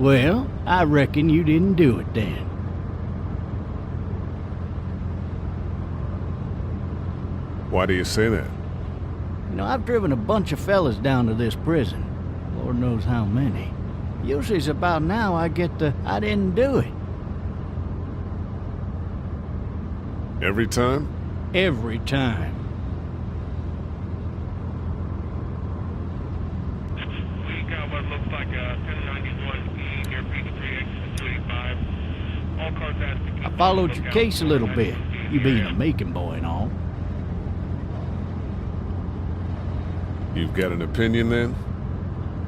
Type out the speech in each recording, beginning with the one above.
Well, I reckon you didn't do it then. Why do you say that? You know, I've driven a bunch of fellas down to this prison. Lord knows how many. Usually it's about now I get the, I didn't do it. Every time? Every time. We got what looks like a 1091E near Peachtree, exit 285. All cars asked to keep I followed on the your lookout case a for little an bit, SUV in you the being area. a Macon boy and all. You've got an opinion then?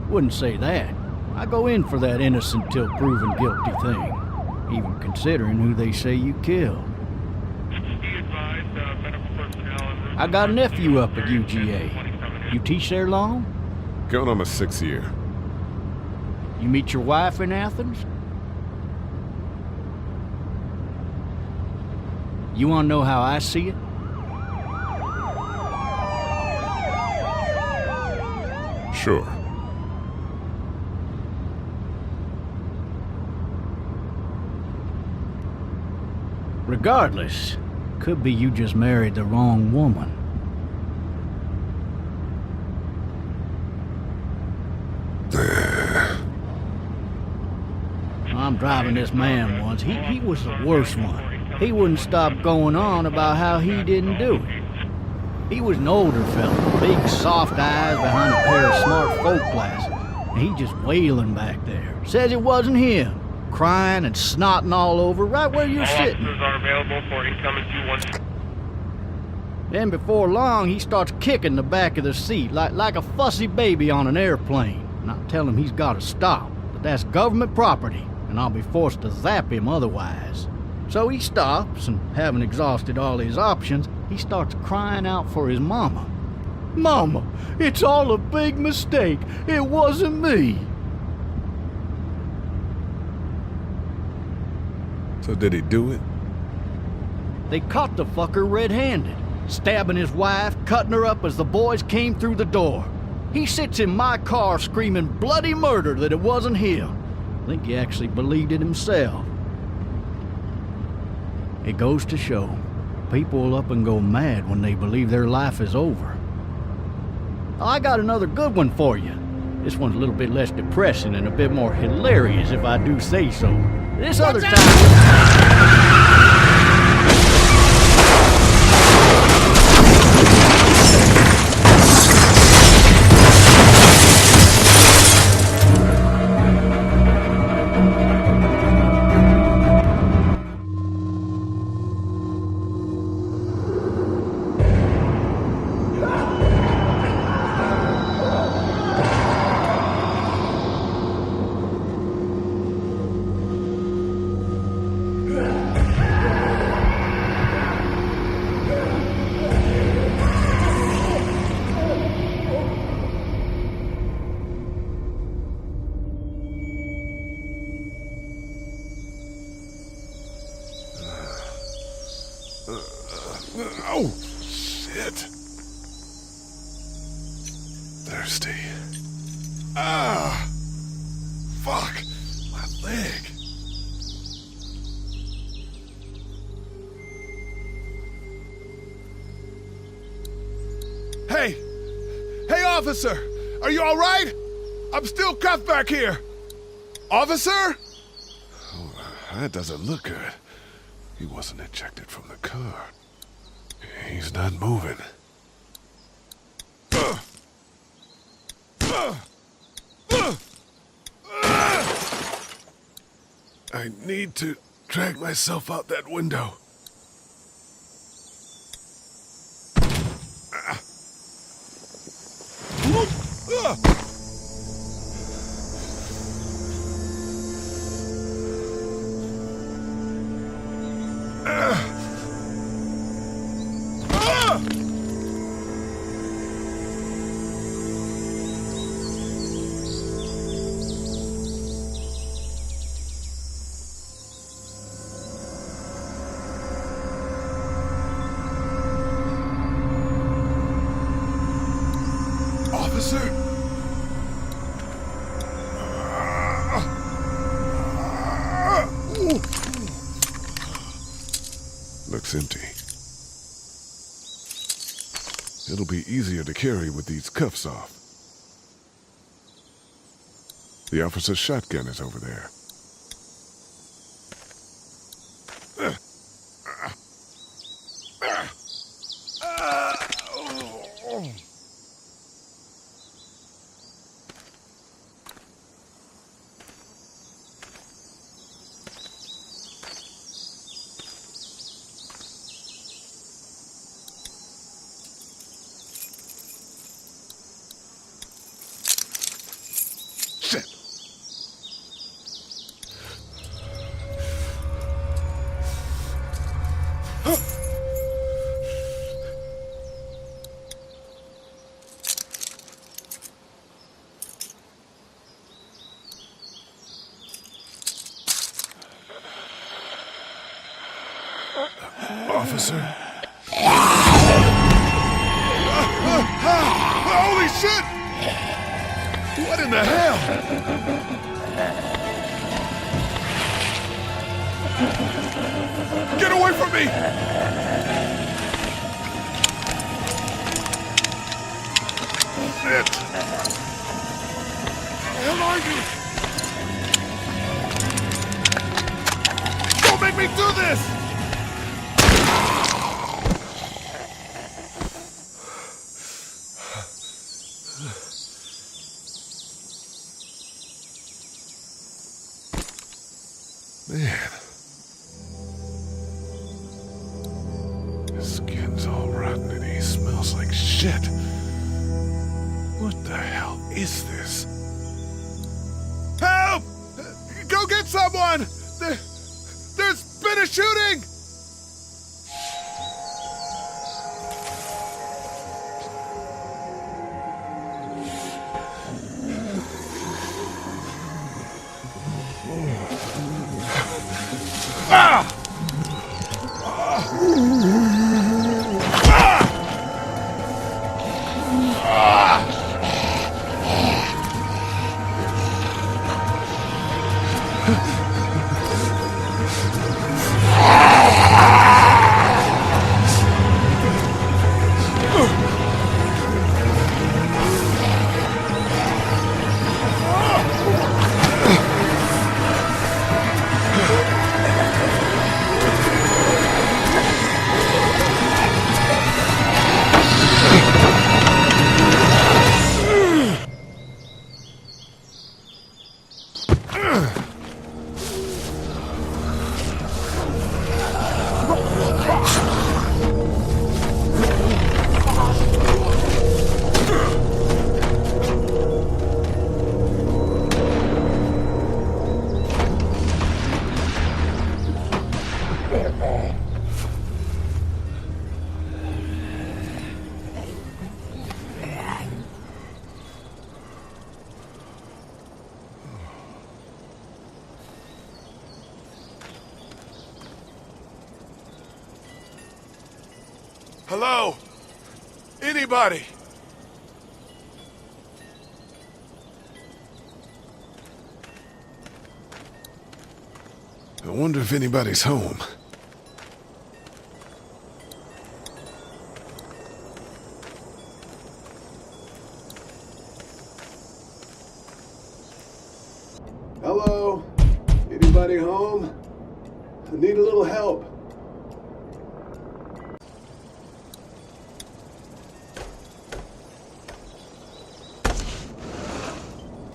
Wouldn't say that. I go in for that innocent till proven guilty thing, even considering who they say you killed. Be advised, medical personnel en route I got a to nephew up at area UGA. 27 You teach there long? Going on my 6th year. You meet your wife in Athens? You want to know how I see it? Sure. Regardless, could be you just married the wrong woman. I'm driving this man once. He was the worst one. He wouldn't stop going on about how he didn't do it. He was an older fella, big soft eyes behind a pair of smart folk glasses. And he just wailing back there. Says it wasn't him. Crying and snotting all over right where you're All sitting. officers are available for incoming 212. Then before long, he starts kicking the back of the seat like a fussy baby on an airplane. And I tell him he's got to stop, but that's government property, and I'll be forced to zap him otherwise. So he stops, and having exhausted all his options, he starts crying out for his mama. Mama, it's all a big mistake. It wasn't me. So did he do it? They caught the fucker red-handed, stabbing his wife, cutting her up as the boys came through the door. He sits in my car screaming bloody murder that it wasn't him. I think he actually believed it himself. It goes to show, people will up and go mad when they believe their life is over. I got another good one for you. This one's a little bit less depressing and a bit more hilarious if I do say so. This other time... Oh, shit. Thirsty. Ah! Fuck! My leg. Hey! Hey, officer! Are you all right? I'm still cuffed back here. Officer? Oh, that doesn't look good. He wasn't ejected from the car. He's not moving. I need to drag myself out that window. Officer? It's empty. It'll be easier to carry with these cuffs off. The officer's shotgun is over there. Shit! Officer? Holy shit! What in the hell? Get away from me! Shit! Where the hell are you? Don't make me do this! Man. His skin's all rotten and he smells like shit. What the hell is this? Help! Go get someone! There's been a shooting! Hello? Anybody? I wonder if anybody's home. Hello? Anybody home? I need a little help.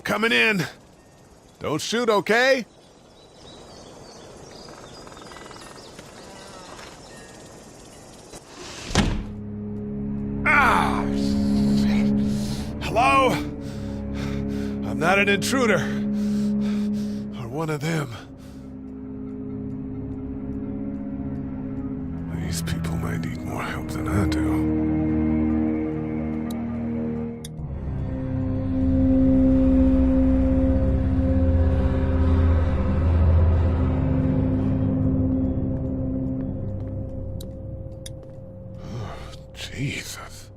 Coming in. Don't shoot, okay? Ah, shit. Hello? I'm not an intruder. Or one of them. These people might need more help than I do. Jesus.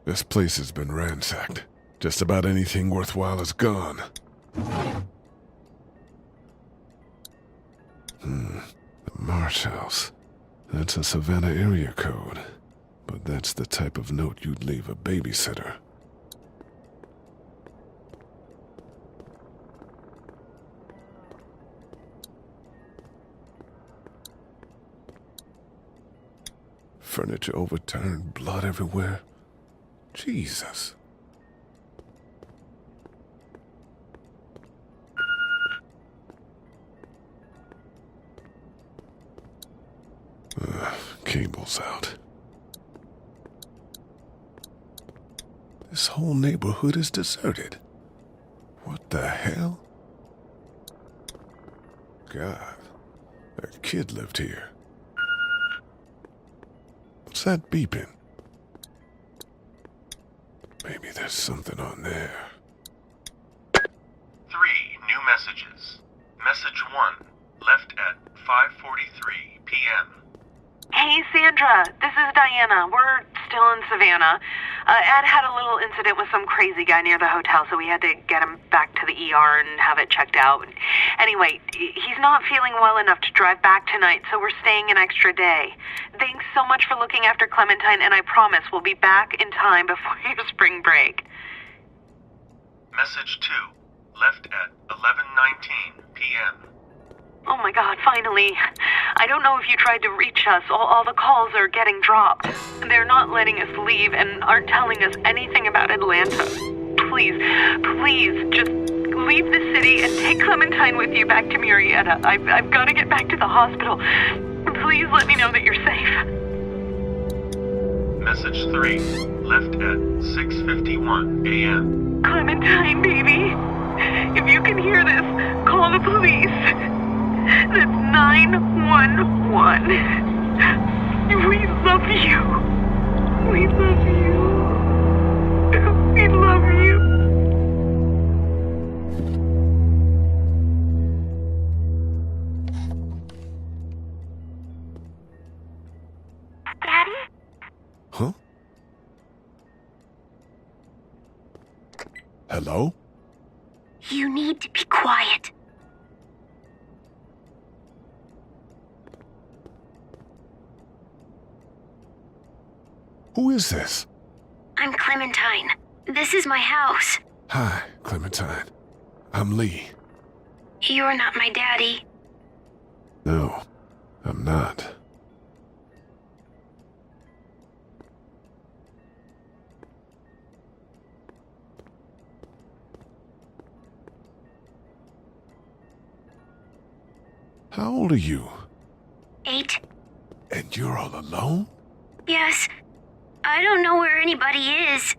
This place has been ransacked. Just about anything worthwhile is gone. The Marsh House. That's a Savannah area code. But that's the type of note you'd leave a babysitter. Furniture overturned, blood everywhere. Jesus. Cable's out. This whole neighborhood is deserted. What the hell? God, that kid lived here. What's that beeping? Maybe there's something on there. 3 new messages. Message 1, left at 5:43 p.m. Hey, Sandra, this is Diana. We're still in Savannah. Ed had a little incident with some crazy guy near the hotel, so we had to get him back to the ER and have it checked out. Anyway, he's not feeling well enough to drive back tonight, so we're staying an extra day. Thanks so much for looking after Clementine, and I promise we'll be back in time before your spring break. Message 2, left at 11:19 p.m. Oh my God, finally. I don't know if you tried to reach us. All the calls are getting dropped. They're not letting us leave and aren't telling us anything about Atlanta. Please, just leave the city and take Clementine with you back to Murrieta. I've got to get back to the hospital. Please let me know that you're safe. Message 3, left at 6:51 a.m. Clementine, baby. If you can hear this, call the police. That's 911. We love you. We love you. We love you. Daddy? Huh? Hello? You need to be quiet. Who is this? I'm Clementine. This is my house. Hi, Clementine. I'm Lee. You're not my daddy. No, I'm not. How old are you? 8. And you're all alone? Yes. I don't know where anybody is.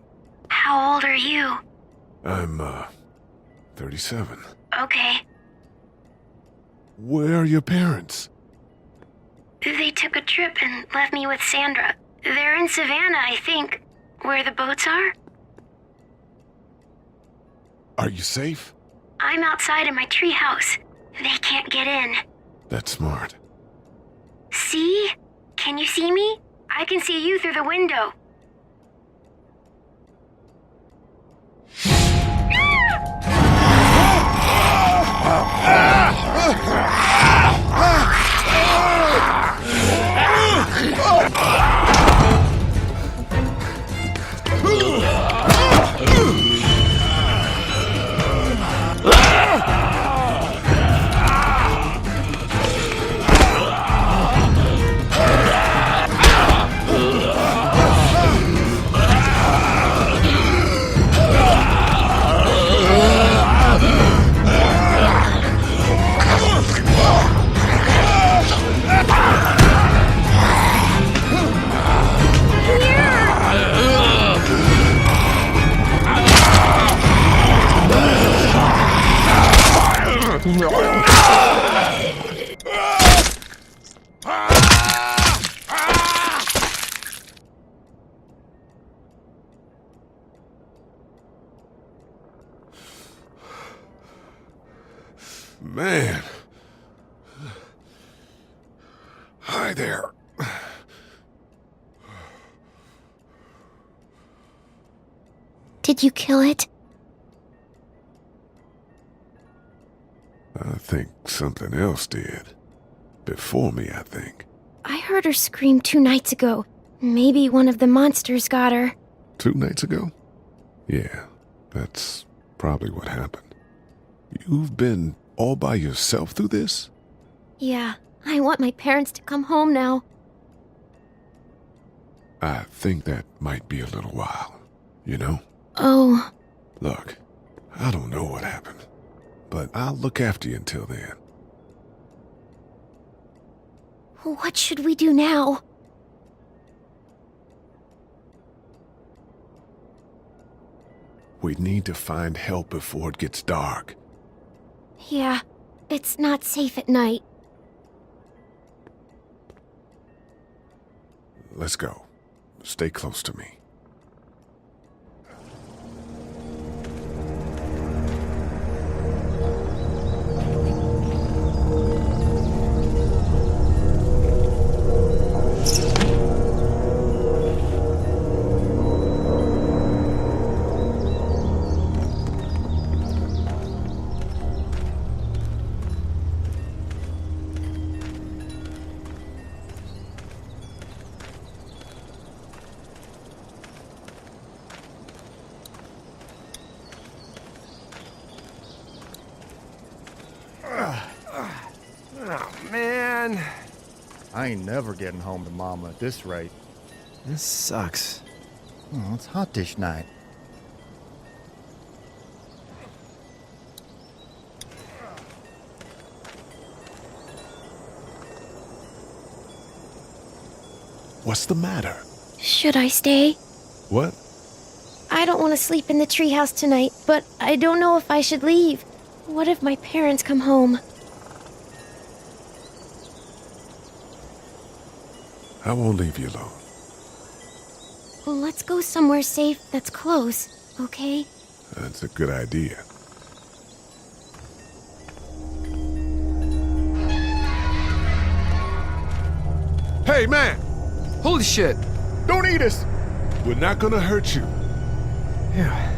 How old are you? I'm, 37. Okay. Where are your parents? They took a trip and left me with Sandra. They're in Savannah, I think. Where the boats are? Are you safe? I'm outside in my treehouse. They can't get in. That's smart. See? Can you see me? I can see you through the window. Man. Hi there. Did you kill it? I think something else did. Before me, I think. I heard her scream 2 nights ago. Maybe one of the monsters got her. 2 nights ago? Yeah, that's probably what happened. You've been all by yourself through this? Yeah, I want my parents to come home now. I think that might be a little while, you know? Oh. Look, I don't know what happened, but I'll look after you until then. What should we do now? We need to find help before it gets dark. Yeah, it's not safe at night. Let's go. Stay close to me. Man, I ain't never getting home to Mama at this rate. this sucks. Oh, it's hot dish night. What's the matter? Should I stay? What? I don't want to sleep in the treehouse tonight, but I don't know if I should leave. What if my parents come home? I won't leave you alone. Let's go somewhere safe that's close, okay? That's a good idea. Hey, man! Holy shit! Don't eat us! We're not gonna hurt you. Yeah.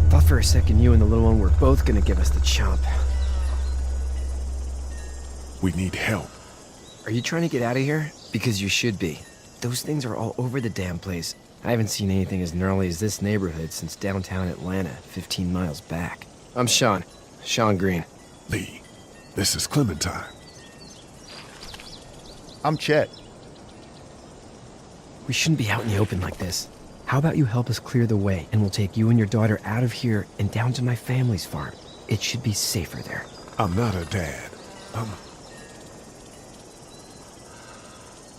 Thought for a second you and the little one were both gonna give us the chomp. We need help. Are you trying to get out of here? Because you should be. Those things are all over the damn place. I haven't seen anything as gnarly as this neighborhood since downtown Atlanta, 15 miles back. I'm Sean. Sean Green. Lee, this is Clementine. I'm Chet. We shouldn't be out in the open like this. How about you help us clear the way, and we'll take you and your daughter out of here and down to my family's farm. It should be safer there. I'm not her dad. I'm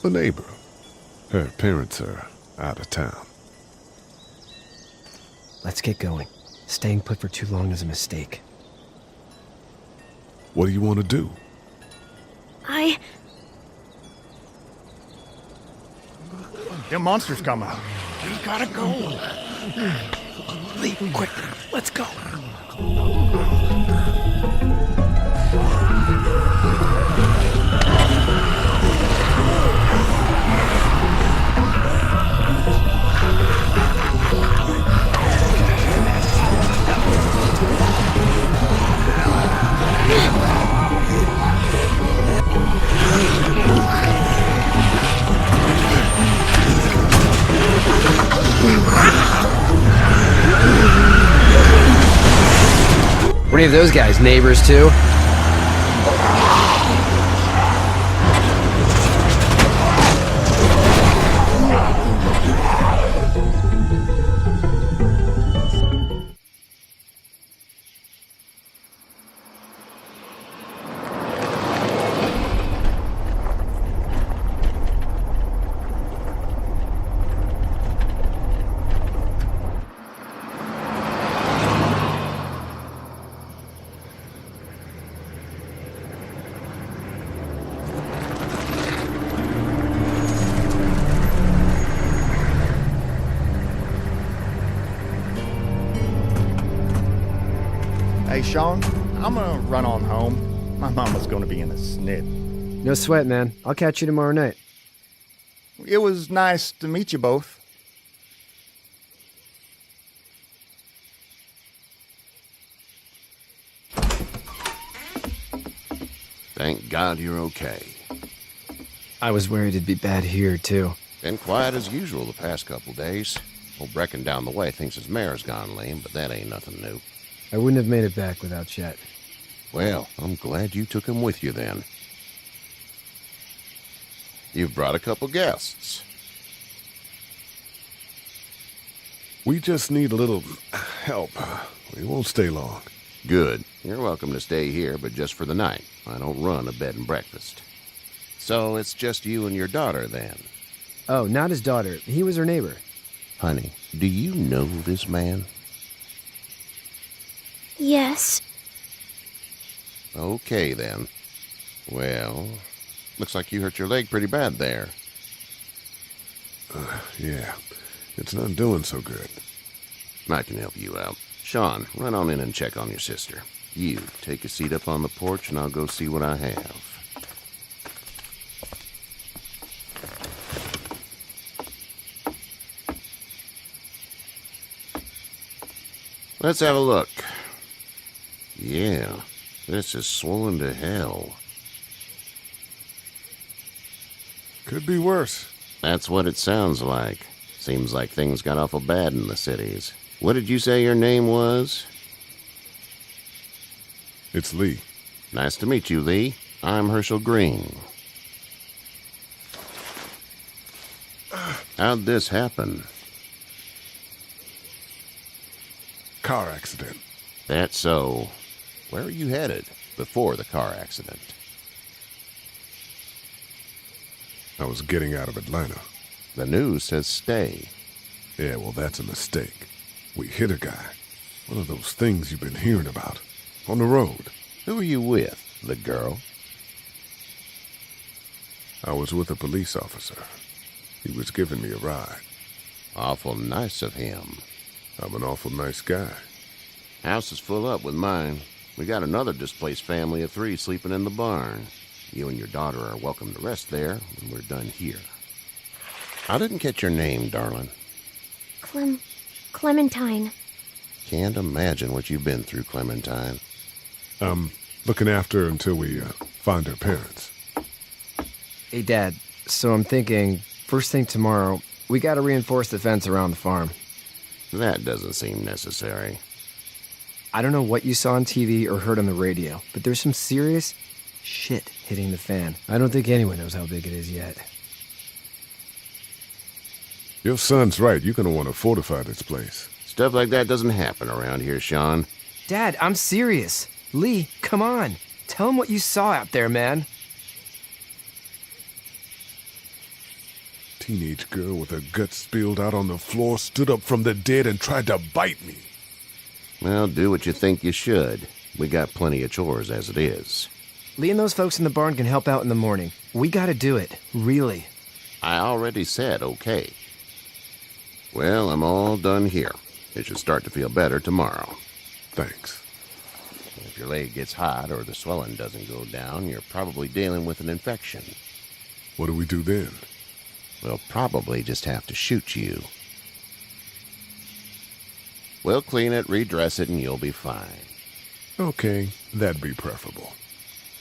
a neighbor. Her parents are out of town. Let's get going. Staying put for too long is a mistake. What do you want to do? Them monsters coming. We gotta go. Lee, quick, let's go. What are those guys, neighbors too? Hey, Sean, I'm gonna run on home. My mama's gonna be in a snit. No sweat, man. I'll catch you tomorrow night. It was nice to meet you both. Thank God you're okay. I was worried it'd be bad here, too. Been quiet as usual the past couple days. Old Brecken down the way thinks his mare's gone lame, but that ain't nothing new. I wouldn't have made it back without Chet. Well, I'm glad you took him with you then. You've brought a couple guests. We just need a little help. We won't stay long. Good. You're welcome to stay here, but just for the night. I don't run a bed and breakfast. So it's just you and your daughter, then? Oh, not his daughter. He was her neighbor. Honey, do you know this man? Yes. Okay, then. Well, looks like you hurt your leg pretty bad there. Yeah. It's not doing so good. I can help you out. Sean, run on in and check on your sister. You, take a seat up on the porch and I'll go see what I have. Let's have a look. Yeah, this is swollen to hell. Could be worse. That's what it sounds like. Seems like things got awful bad in the cities. What did you say your name was? It's Lee. Nice to meet you, Lee. I'm Herschel Green. How'd this happen? Car accident. That's so. Where are you headed before the car accident? I was getting out of Atlanta. The news says stay. Yeah, well, that's a mistake. We hit a guy. One of those things you've been hearing about. On the road. Who are you with? The girl? I was with a police officer. He was giving me a ride. Awful nice of him. I'm an awful nice guy. House is full up with mine. We got another displaced family of 3 sleeping in the barn. You and your daughter are welcome to rest there when we're done here. I didn't catch your name, darling. Clementine. Can't imagine what you've been through, Clementine. I'm looking after her until we find her parents. Hey, Dad, so I'm thinking, first thing tomorrow, we gotta reinforce the fence around the farm. That doesn't seem necessary. I don't know what you saw on TV or heard on the radio, but there's some serious shit hitting the fan. I don't think anyone knows how big it is yet. Your son's right. You're gonna want to fortify this place. Stuff like that doesn't happen around here, Sean. Dad, I'm serious. Lee, come on. Tell him what you saw out there, man. Teenage girl with her guts spilled out on the floor stood up from the dead and tried to bite me. Well, do what you think you should. We got plenty of chores as it is. Lee and those folks in the barn can help out in the morning. We gotta do it. Really. I already said okay. Well, I'm all done here. It should start to feel better tomorrow. Thanks. If your leg gets hot or the swelling doesn't go down, you're probably dealing with an infection. What do we do then? We'll probably just have to shoot you. We'll clean it, redress it, and you'll be fine. Okay, that'd be preferable.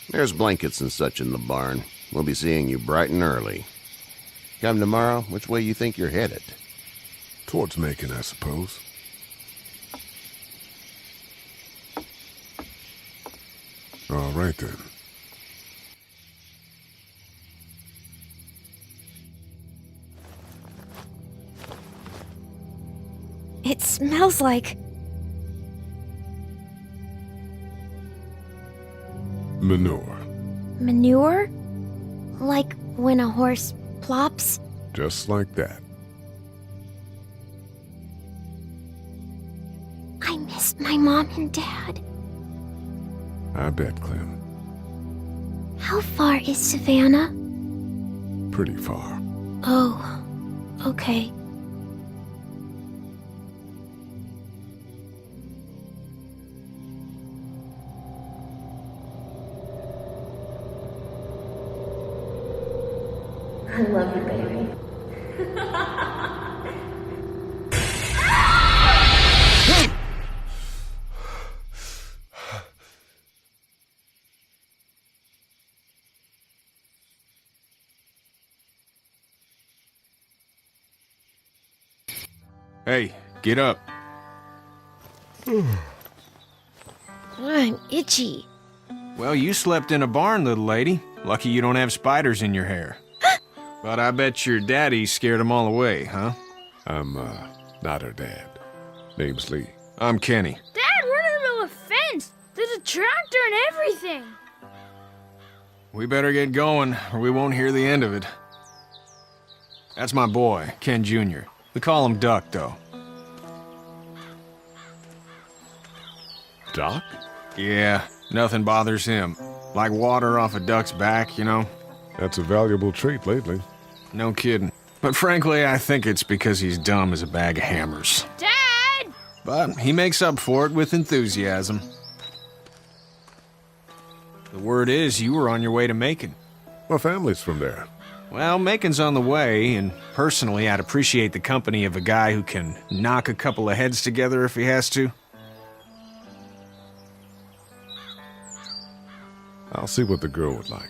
There's blankets and such in the barn. We'll be seeing you bright and early. Come tomorrow, which way you think you're headed? Towards Macon, I suppose. All right, then. It smells like... Manure. manure? Like when a horse plops? Just like that. I miss my mom and dad. I bet, Clem. How far is Savannah? Pretty far. Oh, okay. I love you, baby. Hey, get up. I'm itchy. Well, you slept in a barn, little lady. Lucky you don't have spiders in your hair. But I bet your daddy scared them all away, huh? I'm, not her dad. Name's Lee. I'm Kenny. Dad, we're in the middle of a fence. There's a tractor and everything. We better get going, or we won't hear the end of it. That's my boy, Ken Jr. We call him Duck, though. Doc? Yeah, nothing bothers him. Like water off a duck's back, you know? That's a valuable trait lately. No kidding. But frankly, I think it's because he's dumb as a bag of hammers. Dad! But he makes up for it with enthusiasm. The word is you were on your way to Macon. My family's from there. Well, Macon's on the way, and personally, I'd appreciate the company of a guy who can knock a couple of heads together if he has to. I'll see what the girl would like.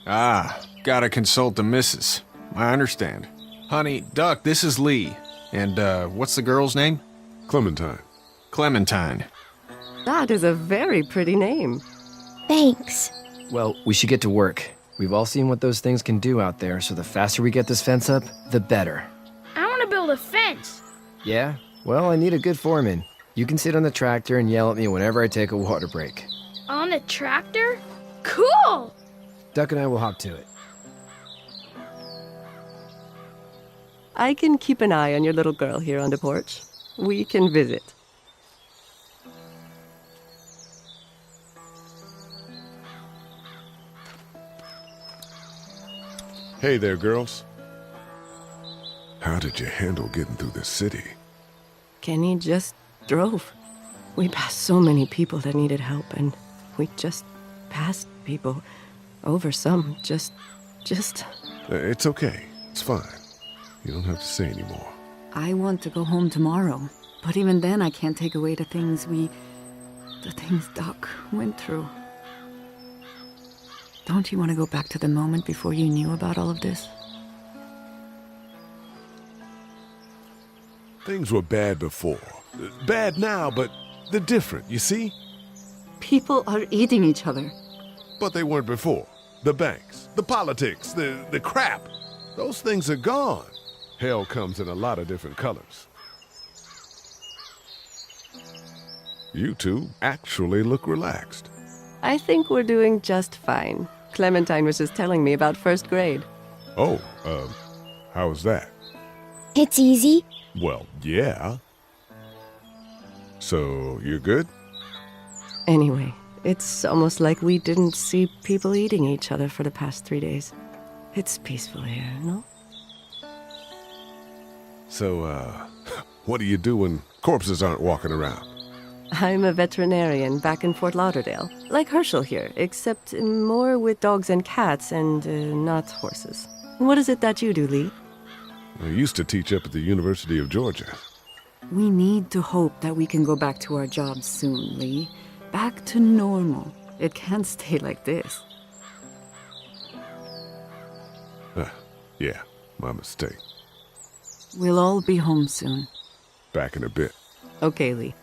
Ah, gotta consult the missus. I understand. Honey, Duck, this is Lee. And, what's the girl's name? Clementine. Clementine. That is a very pretty name. Thanks. Well, we should get to work. We've all seen what those things can do out there, so the faster we get this fence up, the better. I want to build a fence. Yeah? Well, I need a good foreman. You can sit on the tractor and yell at me whenever I take a water break. On the tractor? Cool! Duck and I will hop to it. I can keep an eye on your little girl here on the porch. We can visit. Hey there, girls. How did you handle getting through the city? Kenny just drove. We passed so many people that needed help, and we just passed people. Over some, just... It's okay. It's fine. You don't have to say anymore. I want to go home tomorrow, but even then I can't take away the things Doc went through. Don't you want to go back to the moment before you knew about all of this? Things were bad before. Bad now, but they're different, you see? People are eating each other. But they weren't before. The banks, the politics, the crap. Those things are gone. Hell comes in a lot of different colors. You two actually look relaxed. I think we're doing just fine. Clementine was just telling me about first grade. Oh, how was that? It's easy. Well, yeah. So, you're good? Anyway, it's almost like we didn't see people eating each other for the past 3 days. It's peaceful here, no? So, what do you do when corpses aren't walking around? I'm a veterinarian back in Fort Lauderdale. Like Herschel here, except more with dogs and cats and not horses. What is it that you do, Lee? I used to teach up at the University of Georgia. We need to hope that we can go back to our jobs soon, Lee. Back to normal. It can't stay like this. Yeah, my mistake. We'll all be home soon. Back in a bit. Okay, Lee.